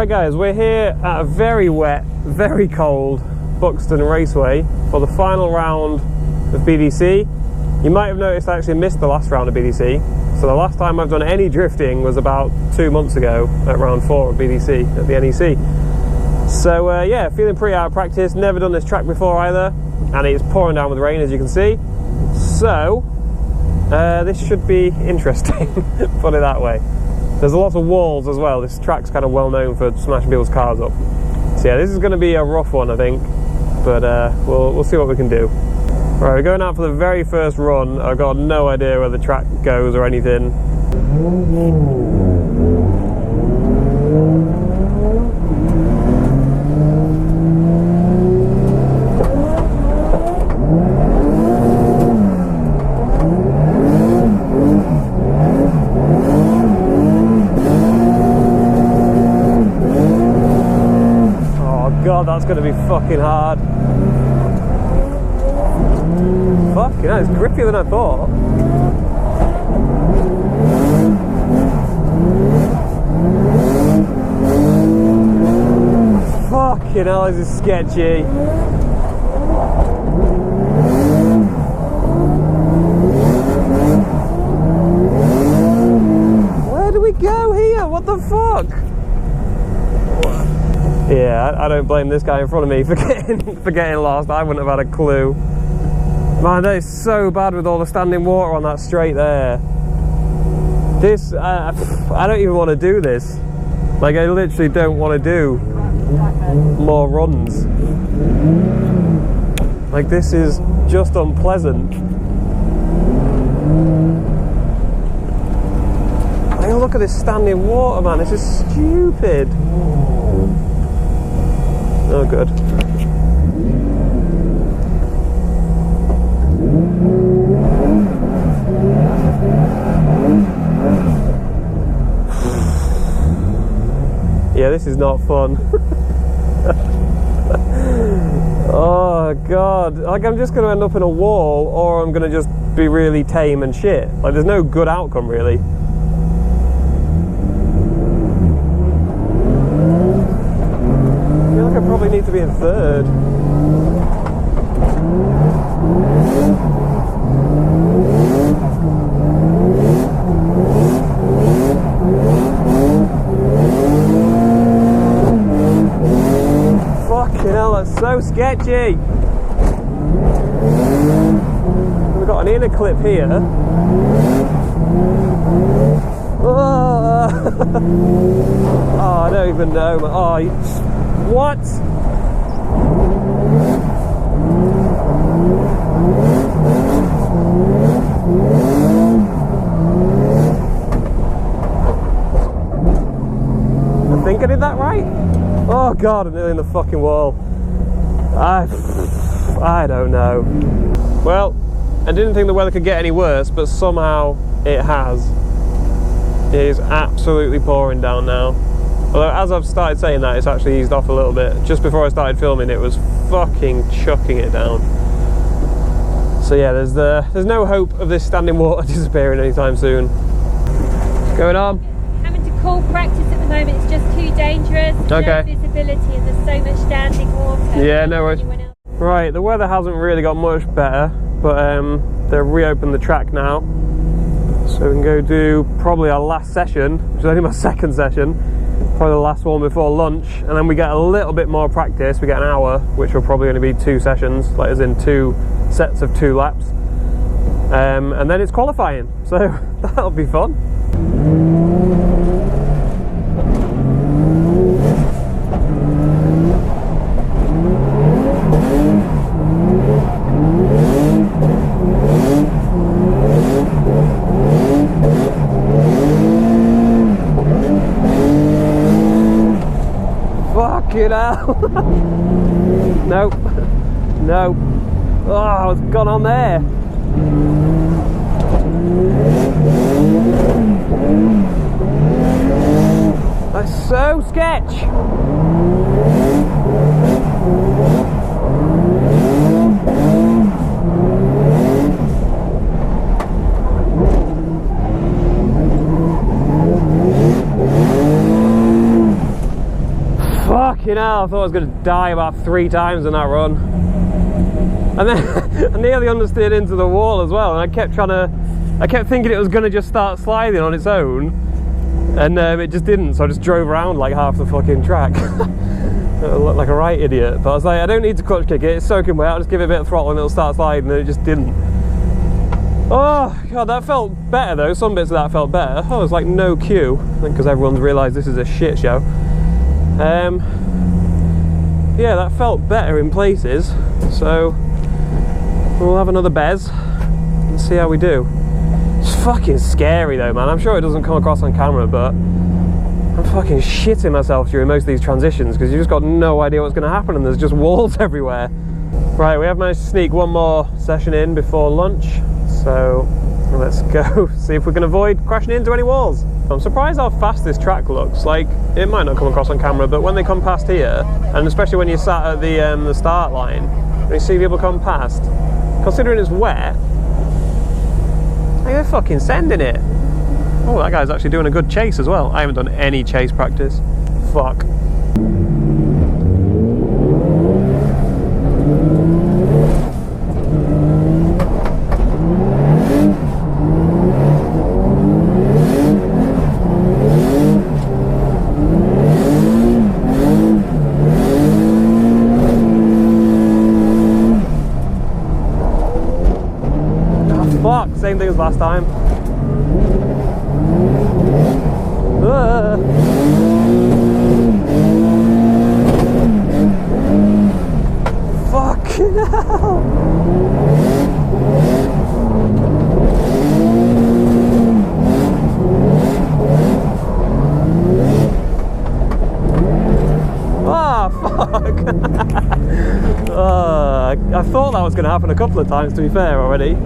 Right guys, we're here at a very wet, very cold Buxton Raceway for the final round of BDC. You might have noticed I actually missed the last round of BDC. So the last time I've done any drifting was about 2 months ago at round 4 of BDC at the NEC. So yeah, feeling pretty out of practice, never done this track before either, and it's pouring down with rain as you can see. So this should be interesting, put it that way. There's a lot of walls as well. This track's kind of well known for smashing people's cars up. So yeah, this is going to be a rough one, I think, but we'll see what we can do. Right, we're going out for the very first run. I've got no idea where the track goes or anything. God, that's going to be fucking hard. Fucking hell, it's grippier than I thought. Fucking hell, this is sketchy. Where do we go here? What the fuck? Yeah, I don't blame this guy in front of me for getting lost. I wouldn't have had a clue. Man, that is so bad with all the standing water on that straight there. This, I don't even want to do this. Like, I literally don't want to do more runs. Like, this is just unpleasant. Like, look at this standing water, man. This is stupid. Oh, good. Yeah, this is not fun. Oh, God. Like, I'm just going to end up in a wall, or I'm going to just be really tame and shit. Like, there's no good outcome, really. I probably need to be in third. Fucking hell, that's so sketchy. We've got an inner clip here. Oh, I don't even know. Oh, what? I think I did that right? Oh God, I'm nearly in the fucking wall. I don't know. Well, I didn't think the weather could get any worse, but somehow it has. It is absolutely pouring down now. Although as I've started saying that, it's actually eased off a little bit. Just before I started filming, it was fucking chucking it down. So yeah, there's no hope of this standing water disappearing anytime soon. What's going on? Having to call practice at the moment. It's just too dangerous. Okay. No visibility, and there's so much standing water. Yeah, no worries. Right, the weather hasn't really got much better, but they've reopened the track now. So we can go do probably our last session, which is only my second session. Probably the last one before lunch, and then we get a little bit more practice. We get an hour, which will probably only be 2 sessions, like as in 2 sets of 2 laps, and then it's qualifying, so that'll be fun. Fucking hell. Nope. Nope. Oh, it's gone on there. That's so sketch. hell, I thought I was going to die about 3 times in that run. And then I nearly understeered into the wall as well, and I kept thinking it was going to just start sliding on its own, and it just didn't, so I just drove around like half the fucking track. I looked like a right idiot, but I was like, I don't need to clutch kick it, it's soaking wet, I'll just give it a bit of throttle and it'll start sliding, and it just didn't. Oh god, that felt better though, some bits of that felt better. Oh, there's like no queue, I think because everyone's realised this is a shit show. Yeah, that felt better in places, so we'll have another bez and see how we do. It's fucking scary though, man. I'm sure it doesn't come across on camera, but I'm fucking shitting myself during most of these transitions because you just got no idea what's going to happen and there's just walls everywhere. Right, we have managed to sneak one more session in before lunch, so let's go see if we can avoid crashing into any walls. I'm surprised how fast this track looks. Like, it might not come across on camera, but when they come past here, and especially when you're sat at the start line, when you see people come past, considering it's wet, they're fucking sending it. Oh, that guy's actually doing a good chase as well. I haven't done any chase practice. Fuck. Same thing as last time. Fucking hell! Ah, fuck! I thought that was going to happen a couple of times, to be fair, already.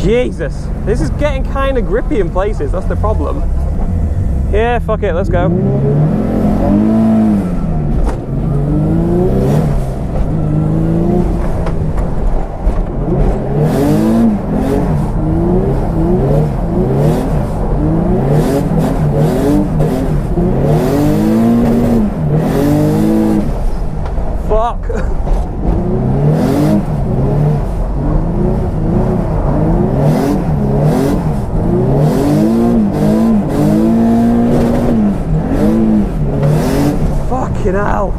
Jesus, this is getting kind of grippy in places, that's the problem. Yeah, fuck it, let's go. Fuck. Fucking hell.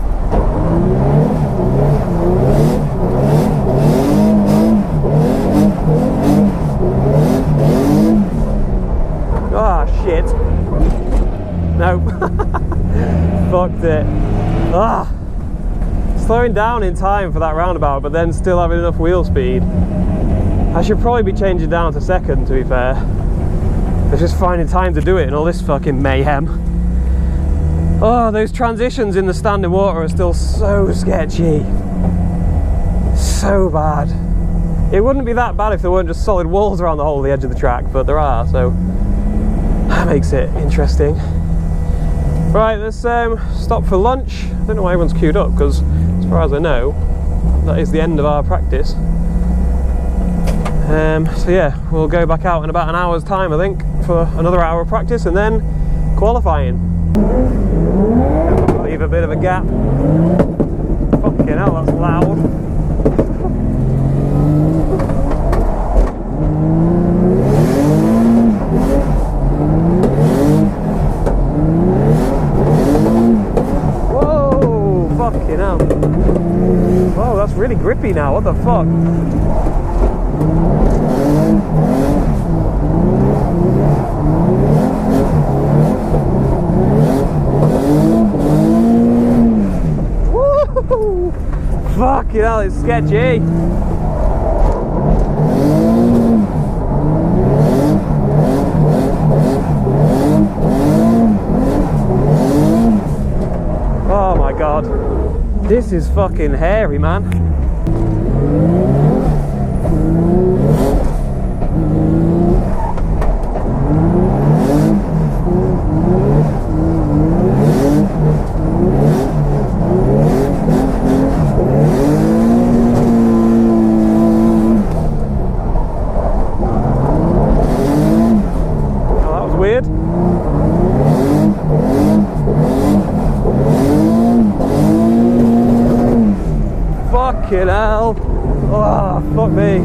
Ah, shit. No. Fucked it. Ah. Slowing down in time for that roundabout, but then still having enough wheel speed. I should probably be changing down to second, to be fair. But just finding time to do it in all this fucking mayhem. Oh, those transitions in the standing water are still so sketchy. So bad. It wouldn't be that bad if there weren't just solid walls around the whole of the edge of the track, but there are, so that makes it interesting. Right, let's stop for lunch. I don't know why everyone's queued up, because as far as I know, that is the end of our practice. So yeah, we'll go back out in about an hour's time, I think, for another hour of practice, and then qualifying. Leave a bit of a gap. Fucking hell, that's loud. Whoa, fucking hell. Whoa, that's really grippy now, what the fuck? Fucking hell, it's sketchy. Oh my god. This is fucking hairy, man. Fucking hell. Oh, fuck me.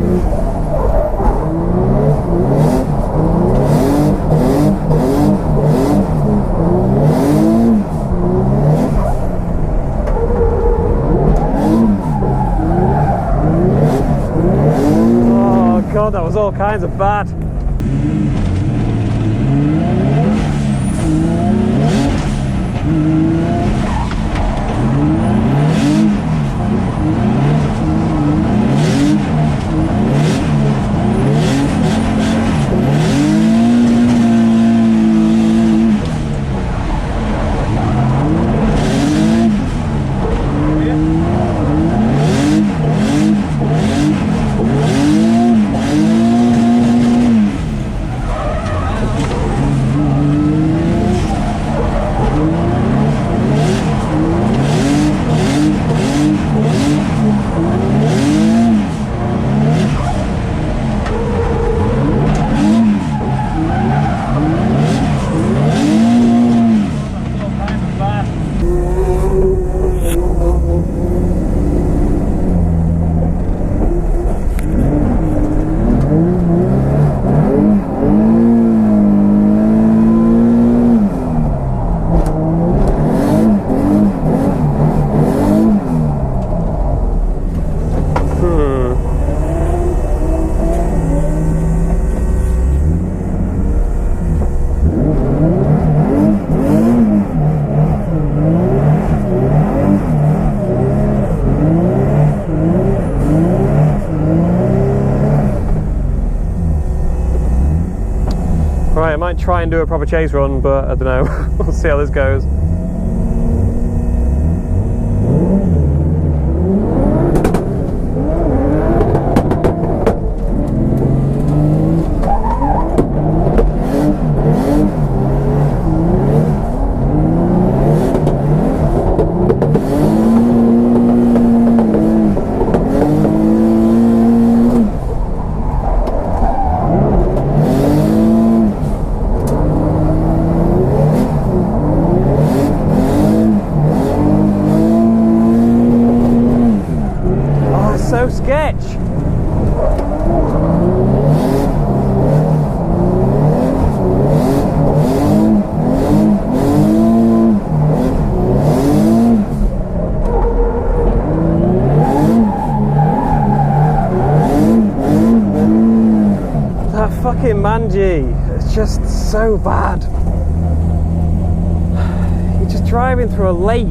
Oh God, that was all kinds of bad. Right, I might try and do a proper chase run, but I don't know. We'll see how this goes. So sketch. That fucking Manji, it's just so bad. You're just driving through a lake.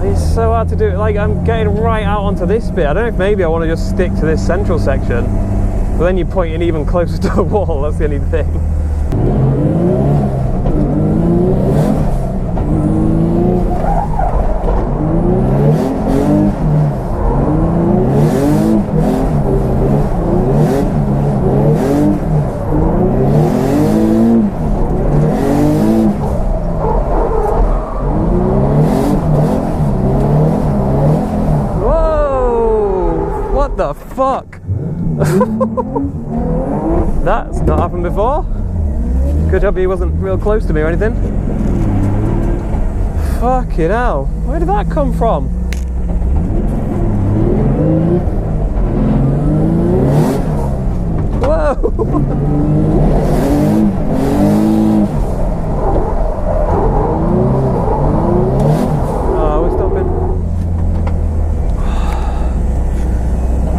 It's so hard to do. Like, I'm getting right out onto this bit. I don't know if maybe I want to just stick to this central section, but then you're pointing even closer to the wall. That's the only thing. What the fuck? That's not happened before. Good job he wasn't real close to me or anything. Fucking hell. Where did that come from? Whoa!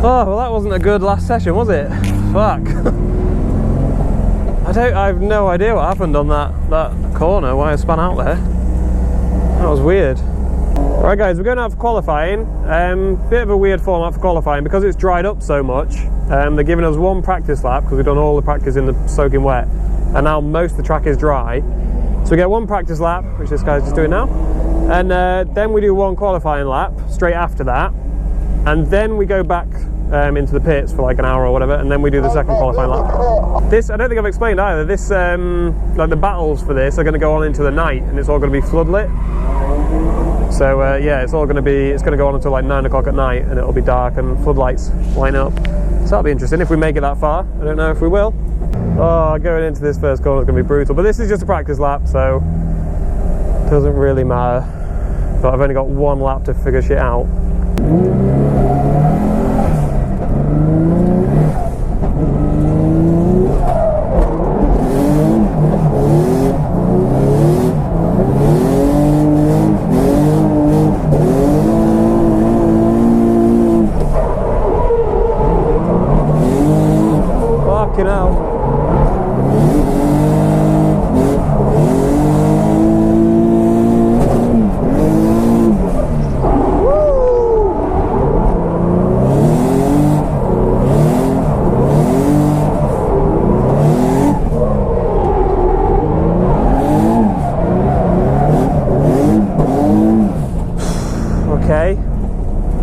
Oh, well, that wasn't a good last session, was it? Fuck. I have no idea what happened on that corner, why I spun out there. That was weird. Right guys, we're going out for qualifying. Bit of a weird format for qualifying because it's dried up so much. They're giving us one practice lap because we've done all the practice in the soaking wet, and now most of the track is dry. So we get one practice lap, which this guy's just doing now, and then we do one qualifying lap straight after that, and then we go back into the pits for like an hour or whatever, and then we do the second qualifying lap. This, I don't think I've explained either, this, like the battles for this are going to go on into the night, and it's all going to be floodlit. So yeah, it's going to go on until like 9 o'clock at night, and it'll be dark and floodlights line up. So that'll be interesting if we make it that far. I don't know if we will. Oh, going into this first corner is going to be brutal, but this is just a practice lap, so it doesn't really matter. But I've only got one lap to figure shit out. Fucking hell.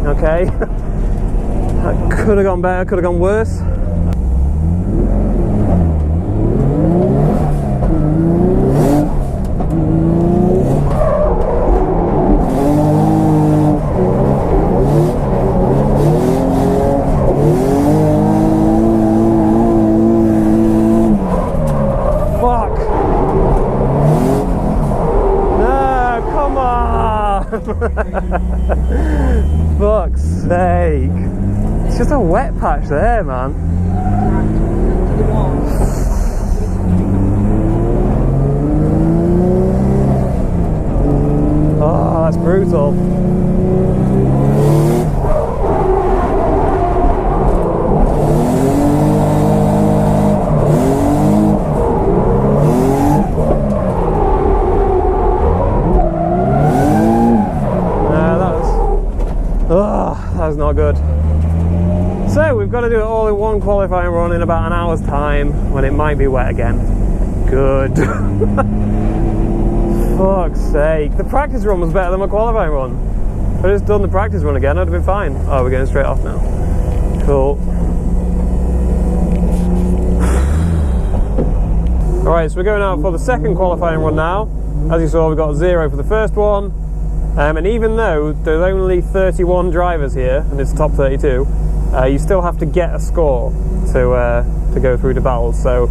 Okay. That could have gone better, could have gone worse. Fuck. No, come on. Fuck's sake. It's just a wet patch there, man. Oh, that's brutal. That's not good. So we've got to do it all in one qualifying run in about an hour's time when it might be wet again. Good. Fuck's sake. The practice run was better than my qualifying run. If I'd just done the practice run again, I'd have been fine. Oh, we're getting straight off now. Cool. Alright, so we're going out for the second qualifying run now. As you saw, we got 0 for the first one. And even though there's only 31 drivers here, and it's top 32, you still have to get a score to go through to battles. So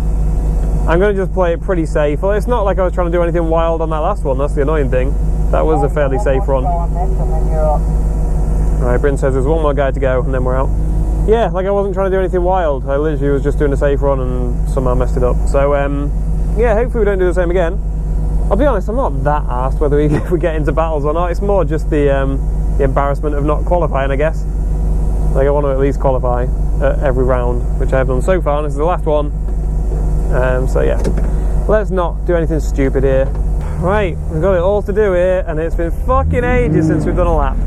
I'm going to just play it pretty safe. Well, it's not like I was trying to do anything wild on that last one. That's the annoying thing. That was a fairly safe run. Right, Bryn says there's one more guy to go, and then we're out. Yeah, like I wasn't trying to do anything wild. I literally was just doing a safe run and somehow messed it up. So yeah, hopefully we don't do the same again. I'll be honest, I'm not that arsed whether we get into battles or not. It's more just the embarrassment of not qualifying, I guess. Like, I want to at least qualify at every round, which I have done so far, and this is the last one. So yeah, let's not do anything stupid here. Right, we've got it all to do here, and it's been fucking ages since we've done a lap.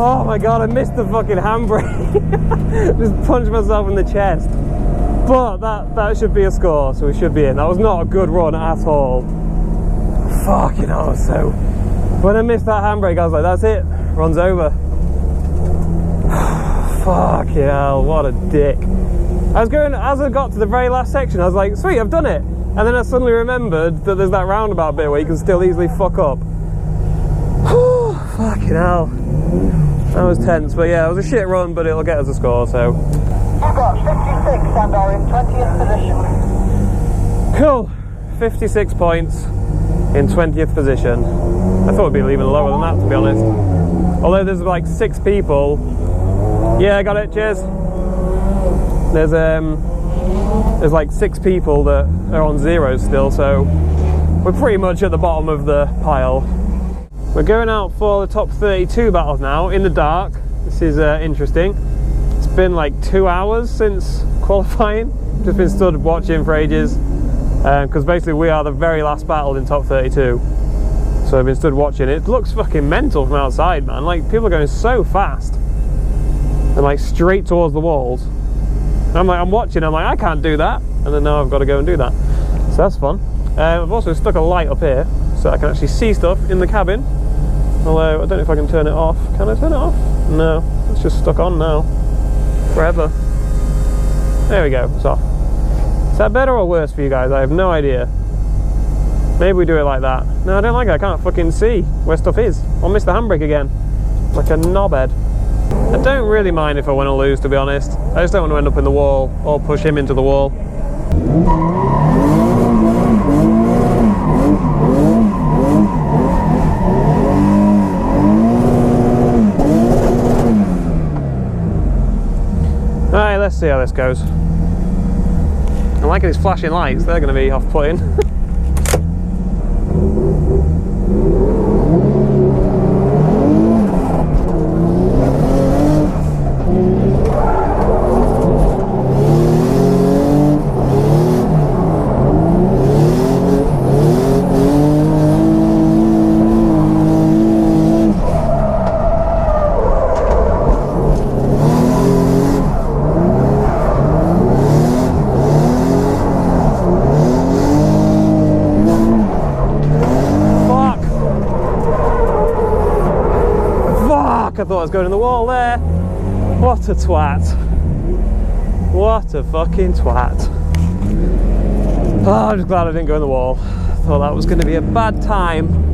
Oh my god, I missed the fucking handbrake. Just punched myself in the chest. But that should be a score, so we should be in. That was not a good run at all. Fucking hell. So when I missed that handbrake, I was like, that's it, run's over. Fucking hell, what a dick. I was going, as I got to the very last section, I was like, sweet, I've done it. And then I suddenly remembered that there's that roundabout bit where you can still easily fuck up. Fucking hell. That was tense, but yeah, it was a shit run, but it'll get us a score, so. You've got 56 and are in 20th position. Cool. 56 points in 20th position. I thought it'd be even lower than that, to be honest. Although there's like 6 people. Yeah, I got it, cheers. There's like 6 people that are on zeros still, so we're pretty much at the bottom of the pile. We're going out for the top 32 battles now, in the dark. This is interesting. It's been like 2 hours since qualifying. Just been stood watching for ages. Because basically we are the very last battle in top 32. So I've been stood watching. It looks fucking mental from outside, man. Like, people are going so fast. And like straight towards the walls. And I'm like, I'm watching, I'm like, I can't do that. And then now I've got to go and do that. So that's fun. I've also stuck a light up here so I can actually see stuff in the cabin. Although, I don't know if I can turn it off. Can I turn it off? No, it's just stuck on now. Forever. There we go, it's off. Is that better or worse for you guys? I have no idea. Maybe we do it like that. No, I don't like it. I can't fucking see where stuff is. I'll miss the handbrake again. Like a knobhead. I don't really mind if I win or lose, to be honest. I just don't want to end up in the wall or push him into the wall. Alright, let's see how this goes. I'm liking these flashing lights, they're going to be off-putting. I thought I was going in the wall there. What a twat. What a fucking twat. Oh, I'm just glad I didn't go in the wall. Thought that was going to be a bad time.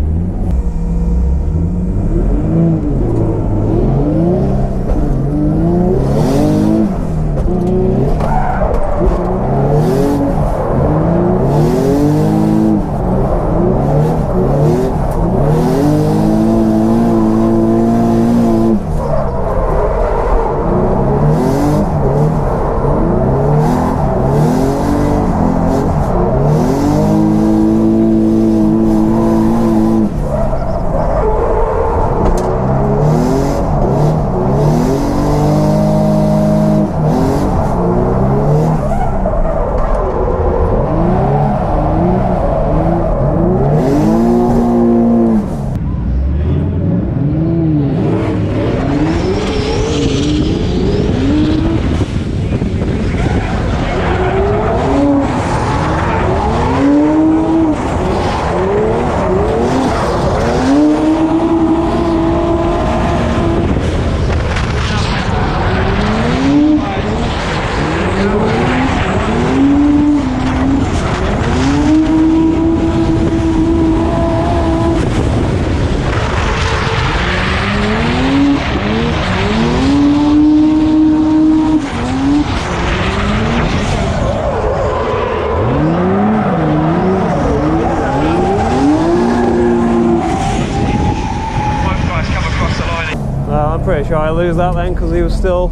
Pretty sure I lose that then because he was still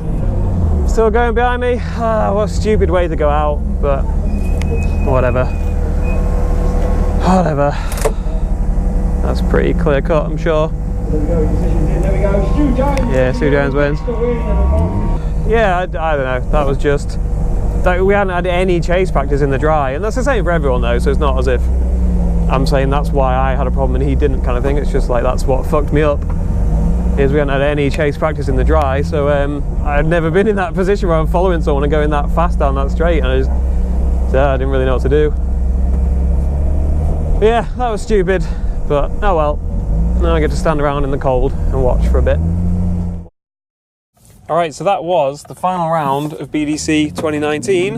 going behind me. What a stupid way to go out, but whatever. That's pretty clear cut, I'm sure. Yeah, Stu Jones wins. Yeah, I don't know. That was just like, we hadn't had any chase practice in the dry, and that's the same for everyone though. So it's not as if I'm saying that's why I had a problem and he didn't, kind of thing. It's just like that's what fucked me up. Is we hadn't had any chase practice in the dry, so I had never been in that position where I'm following someone and going that fast down that straight, and I didn't really know what to do. But yeah, that was stupid, but oh well. Now I get to stand around in the cold and watch for a bit. Alright, so that was the final round of BDC 2019.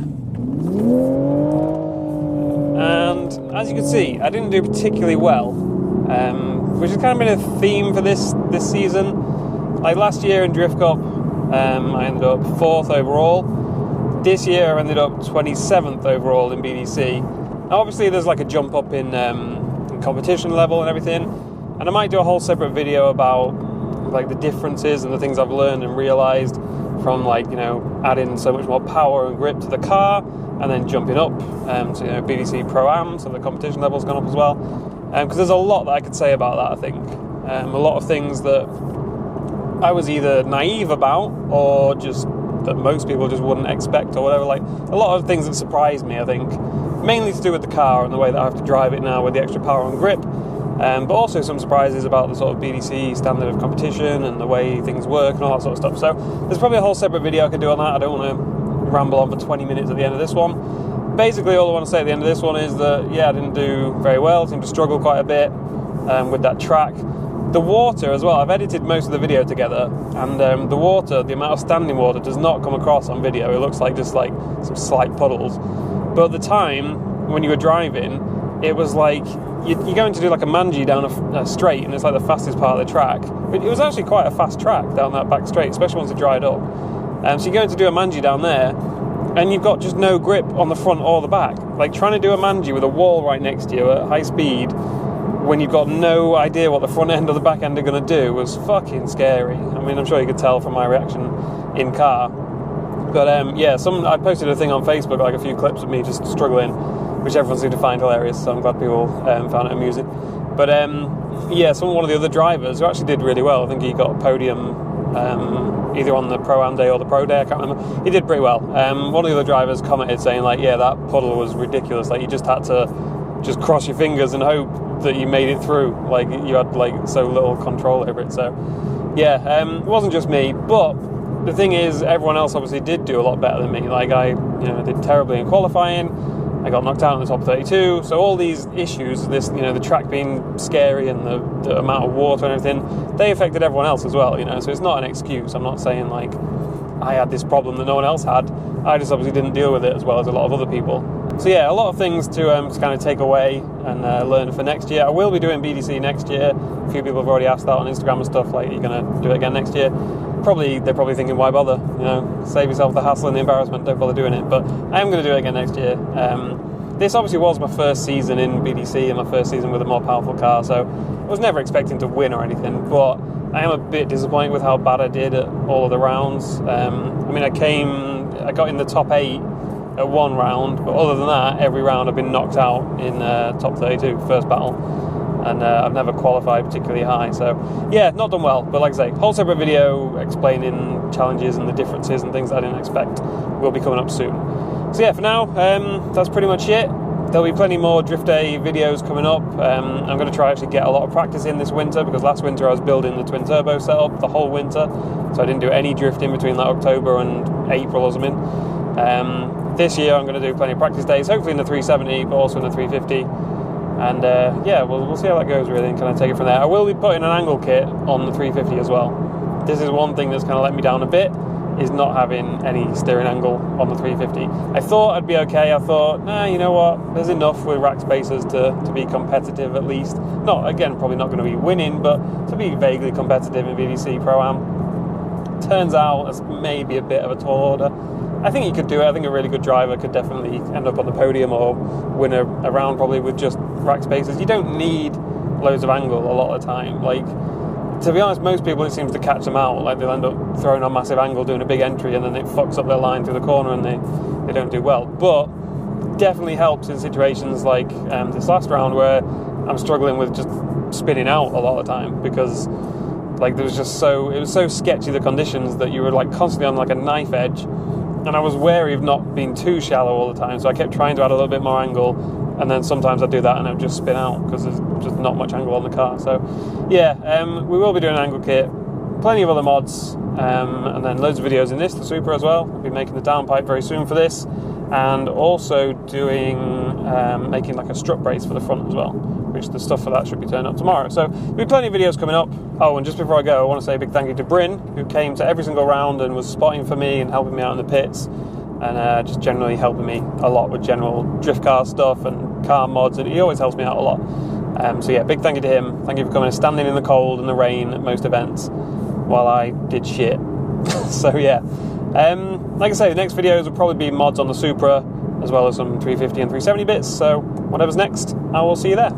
And as you can see, I didn't do particularly well. Which has kind of been a theme for this season. Like last year in Drift Cup, I ended up 4th overall. This year I ended up 27th overall in BDC. Now obviously there's like a jump up in competition level and everything, and I might do a whole separate video about like the differences and the things I've learned and realised from, like, you know, adding so much more power and grip to the car and then jumping up to, you know, BDC Pro Am, so the competition level's gone up as well. Because there's a lot that I could say about that, I think. A lot of things that I was either naive about or just that most people just wouldn't expect or whatever. Like a lot of things that surprised me, I think, mainly to do with the car and the way that I have to drive it now with the extra power and grip, but also some surprises about the sort of BDC standard of competition and the way things work and all that sort of stuff. So there's probably a whole separate video I could do on that. I don't want to ramble on for 20 minutes at the end of this one. Basically, all I want to say at the end of this one is that, yeah, I didn't do very well. I seemed to struggle quite a bit with that track. The water as well, I've edited most of the video together, and the water, the amount of standing water does not come across on video. It looks like just like some slight puddles. But at the time, when you were driving, it was like, you're going to do like a mangy down a straight, and it's like the fastest part of the track. But it was actually quite a fast track down that back straight, especially once it dried up. So you're going to do a mangy down there, and you've got just no grip on the front or the back. Like trying to do a mangy with a wall right next to you at high speed, when you've got no idea what the front end or the back end are going to do, was fucking scary. I mean, I'm sure you could tell from my reaction in car. But yeah, I posted a thing on Facebook, like a few clips of me just struggling, which everyone seemed to find hilarious, so I'm glad people found it amusing. But yeah, one of the other drivers who actually did really well, I think he got a podium either on the Pro Am day or the Pro day, I can't remember. He did pretty well. One of the other drivers commented saying like, yeah, that puddle was ridiculous, like you just had to just cross your fingers and hope that you made it through, like you had like so little control over it. So yeah, it wasn't just me, but the thing is, everyone else obviously did do a lot better than me. Like I did terribly in qualifying, I got knocked out in the top 32, so all these issues, this, the track being scary and the amount of water and everything, they affected everyone else as well, so it's not an excuse. I'm not saying like I had this problem that no one else had, I just obviously didn't deal with it as well as a lot of other people. So yeah, a lot of things to kind of take away and learn for next year. I will be doing BDC next year. A few people have already asked that on Instagram and stuff, like, are you going to do it again next year? They're probably thinking, why bother? Save yourself the hassle and the embarrassment, don't bother doing it. But I am going to do it again next year. This obviously was my first season in BDC and my first season with a more powerful car, so I was never expecting to win or anything, but I am a bit disappointed with how bad I did at all of the rounds. I mean, I got in the top 8 at one round, but other than that, every round I've been knocked out in top 32, first battle, and I've never qualified particularly high, so yeah, not done well. But like I say, whole separate video explaining challenges and the differences and things that I didn't expect will be coming up soon. So yeah, for now, that's pretty much it. There'll be plenty more Drift Day videos coming up. I'm going to try actually get a lot of practice in this winter, because last winter I was building the twin turbo setup the whole winter, so I didn't do any drifting between like October and April or something. This year I'm going to do plenty of practice days, hopefully in the 370, but also in the 350. And yeah, we'll see how that goes really, and kind of take it from there. I will be putting an angle kit on the 350 as well. This is one thing that's kind of let me down a bit, is not having any steering angle on the 350. I thought I'd be okay. I thought, nah, you know what, there's enough with rack spacers to be competitive at least. Not, again, probably not going to be winning, but to be vaguely competitive in BDC Pro Am. Turns out that's maybe a bit of a tall order. I think he could do it. I think a really good driver could definitely end up on the podium or win a round probably with just rack spacers. You don't need loads of angle a lot of the time. Like, to be honest, most people, it seems to catch them out. Like, they'll end up throwing on massive angle, doing a big entry, and then it fucks up their line through the corner and they don't do well. But definitely helps in situations like this last round, where I'm struggling with just spinning out a lot of the time, because like it was so sketchy, the conditions, that you were like constantly on like a knife edge. And I was wary of not being too shallow all the time, so I kept trying to add a little bit more angle, and then sometimes I'd do that and I'd just spin out because there's just not much angle on the car. So yeah, we will be doing an angle kit, plenty of other mods, and then loads of videos in this, the Super as well. I'll be making the downpipe very soon for this, and also doing making like a strut brace for the front as well, which the stuff for that should be turned up tomorrow. So there'll be plenty of videos coming up. Oh, and just before I go, I want to say a big thank you to Bryn, who came to every single round and was spotting for me and helping me out in the pits, and just generally helping me a lot with general drift car stuff and car mods, and he always helps me out a lot. So yeah, big thank you to him. Thank you for coming and standing in the cold and the rain at most events while I did shit. So yeah, like I say, the next videos will probably be mods on the Supra, as well as some 350 and 370 bits, so whatever's next, I will see you there.